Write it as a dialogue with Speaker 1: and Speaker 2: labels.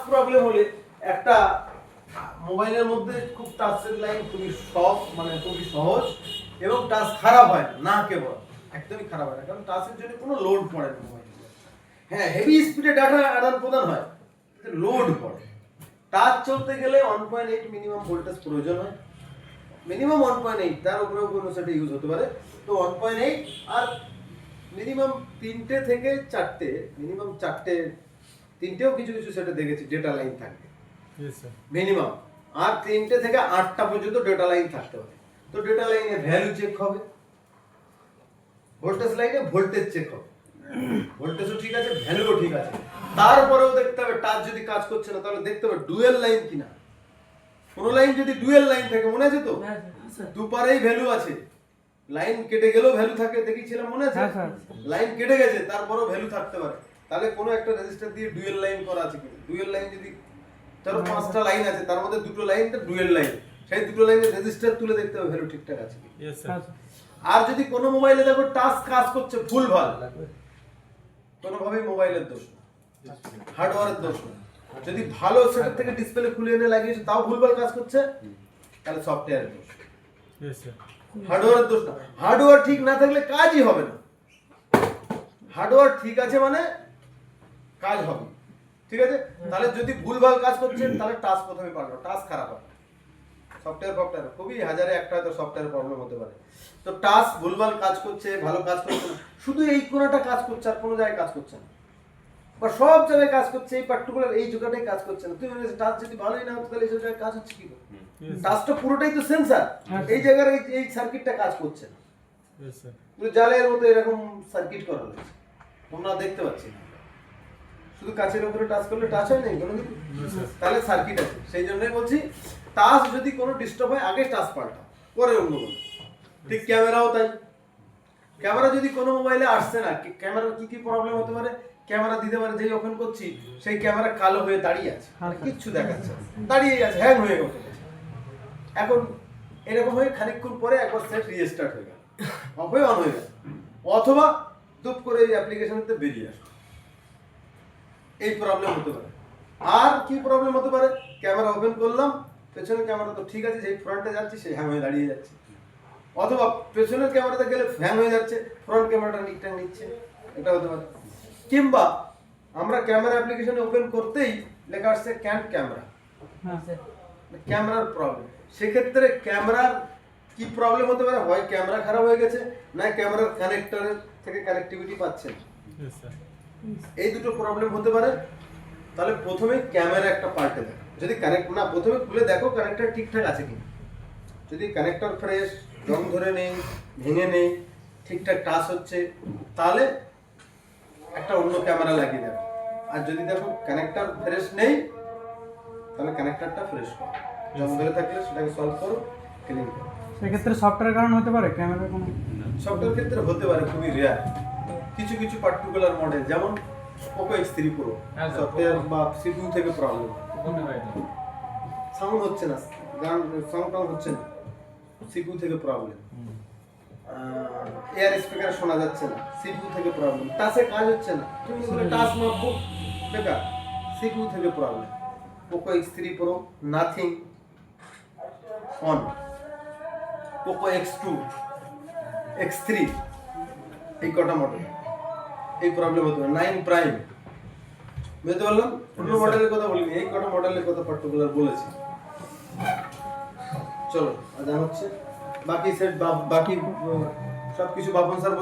Speaker 1: Problem হলে একটা মোবাইলের মধ্যে খুব টাচের লাইন খুবই খুবই সহজ এবং টাচ খারাপ হয় না কেবল একদমই খারাপ হয় না, কারণ টাচের জন্য কোনো লোড পড়ে না মোবাইলে। হ্যাঁ, হেভি স্পিডে ডাটা আদান প্রদান হয়, লোড পড়ে। টাচ চলতে গেলে 1.8 মিনিমাম ভোল্টেজ প্রয়োজন হয়, মিনিমাম 1.8, তার উপরেও কোনো সেটা ইউজ হতে পারে। তো 1.8 আর মিনিমাম 3টে থেকে 4টে, মিনিমাম 4টে, 3টেও কিছু কিছু সেটা দেখেছি ডেটা লাইন থাকবে মিনিমাম, আর 3টে থেকে 8টা পর্যন্ত ডেটা লাইন থাকতে পারে। তো ডেটা লাইনে ভ্যালু চেক হবে, ভোল্টেজ লাইনে ভোল্টেজ চেক হবে, ভোল্টেজও ঠিক আছে, ভ্যালুও ঠিক আছে। তারপরেও দেখতে হবে টাচ যদি কাজ করছে না, তাহলে দেখতে হবে ডুয়েল লাইন কিনা। কোন লাইন যদি ডুয়েল লাইন থাকে, মনে আছে তো, দুপারেই ভ্যালু আছে, লাইন কেটে গেলেও ভ্যালু থাকে, দেখিয়েছিলাম মনে আছে। লাইন কেটে গেছে তারপরেও ভ্যালু থাকতে পারে, তাহলে কোনো একটা রেজিস্টার দিয়ে ডুয়েল লাইন করা আছে কিনা। ডুয়েল লাইন যদি ধরো 5টা লাইন আছে, তার মধ্যে দুটো লাইনটা ডুয়েল লাইন, সেই দুটো লাইনের রেজিস্টার তুলে দেখতে হবে ভ্যালু ঠিকঠাক আছে কিনা। আর যদি কোনো মোবাইলে দেখো টাচ কাজ করছে ভুলভাল, কোনোভাবেই মোবাইলের দোষ না, হার্ডওয়্যারের দোষ না। যদি ভালো সেটার থেকে ডিসপ্লে খুলে এনে লাগিয়েছে তাও ভুলভাল কাজ করছে, তাহলে সফটওয়্যারের দোষ, হার্ডওয়্যারের দোষ না। হার্ডওয়্যার ঠিক না থাকলে কাজই হবে না, হার্ডওয়্যার ঠিক আছে মানে কাজ হবে, ঠিক আছে। তাহলে যদি ভুলভাল কাজ করছে, তাহলে টাচ প্রথমে পাল্টানো, টাচ খারাপ হবে। সফটওয়্যার খুবই হাজারে একটা হয়তো সফটওয়্যার প্রবলেম হতে পারে। তো টাচ ভুলভাল কাজ করছে, ভালো কাজ করছে না, শুধু এই কোণাটা কাজ করছে আর কোনো জায়গায় কাজ করছে না, বা সব জায়গায় কাজ করছে, এই পার্টিকুলার এই জায়গাটাই কাজ করছে না। তুমি বলেছো টাচ যদি ভালোই না হতো, তাহলে এই জায়গায় কাজ হচ্ছে কি করে? টাচটা পুরোটাই তো সেন্সর, এই জায়গার এই সার্কিটটা কাজ করছে না, জালের মতো এরকম সার্কিট করা হয়েছে, তোমরা দেখতে পাচ্ছি না। শুধু কাচের উপরে টাচ করলে টাচ হয় না কোনোদিন, তাহলে সার্কিট আছে। সেই জন্যই বলছি, টাচ যদি কোনো ডিস্টার্ব হয় আগে টাচ পাল্টা, পরে অন্য কোনো। ঠিক ক্যামেরাও তাই, ক্যামেরা যদি কোনো মোবাইলে আসছে না, ক্যামেরার কি কি প্রবলেম হতে পারে, ক্যামেরা দিতে পারে যেই ওপেন করছি সেই ক্যামেরা কালো হয়ে দাঁড়িয়ে আছে, কিচ্ছু দেখাচ্ছে না, দাঁড়িয়ে আছে, হ্যাং হয়ে গেছে। এখন এরকম হয়ে খানিকক্ষণ পরে একবার সেট রিস্টার্ট হয়ে গেল, অফ হয়ে অন হয়ে গেল, অথবা দুপ করে এই অ্যাপ্লিকেশনতে বেরিয়ে আসে, এই প্রবলেম হতে পারে। আর কি প্রবলেম হতে পারে, ক্যামেরা ওপেন করলাম, পেছনের ক্যামেরা তো ঠিক আছে, যেই ফ্রন্টে যাচ্ছি সেই হ্যাং হয়ে দাঁড়িয়ে যাচ্ছে, অথবা পেছনের ক্যামেরাতে গেলে হ্যাং হয়ে যাচ্ছে, ফ্রন্ট ক্যামেরাটা ঠিকঠাক নিচ্ছে, এটা হতে পারে। কিংবা আমরা ক্যামেরা অ্যাপ্লিকেশনে ওপেন করতেই লেখা আসছে ক্যান্ট ক্যামেরা, ক্যামেরার প্রবলেম। সেক্ষেত্রে ক্যামেরার কি প্রবলেম হতে পারে, হয় ক্যামেরা খারাপ হয়ে গেছে, না ক্যামেরার কানেক্টরের থেকে কানেক্টিভিটি পাচ্ছে না, এই দুটো প্রবলেম হতে পারে। তাহলে প্রথমে ক্যামেরা একটা পাল্টে দেখো, যদি কানেক্ট না, প্রথমে খুলে দেখো কানেক্টর ঠিকঠাক আছে কিনা। যদি কানেক্টর ফ্রেশ, রং ধরে নেই, ভেঙে নেই, ঠিকঠাক টাচ হচ্ছে, তাহলে একটা অন্য ক্যামেরা লাগিয়ে দেখো। আর যদি দেখো কানেক্টর ফ্রেশ নেই, তাহলে কানেক্টরটা ফ্রেশ করো, রং ধরে থাকলে সেটাকে সলভ করো, ক্লিন করো।
Speaker 2: সেক্ষেত্রে সফটওয়্যার কারণ হতে পারে, ক্যামেরার কোনো
Speaker 1: সফটওয়্যার ক্ষেত্রে হতে পারে, খুবই রেয়ার। কিছু কিছু পার্টিকুলার মডেল, যেমন Poco X3 Pro, সফটওয়্যার বা CPU থেকে প্রবলেম, সাউন্ড হচ্ছে না, গান সাউন্ড হচ্ছে না, CPU থেকে প্রবলেম, এয়ার স্পিকার শোনা যাচ্ছে না, CPU থেকে প্রবলেম, টাচে কাজ হচ্ছে না, তুমি বলে টাচ মাপবো বেকার, CPU থেকে problem. Poco X3 Pro, nothing on, Poco X2, X3, এই কটা মডেল এই প্রবলেম হতে পারে। 9 প্রাইম, বুঝতে পারলাম, অন্য মডেলের কথা বলিনি, এই কটা মডেলের কথা পার্টিকুলার বলেছি। চলো আজান হচ্ছে, বাকি সেট বাকি সবকিছু বাপন স্যার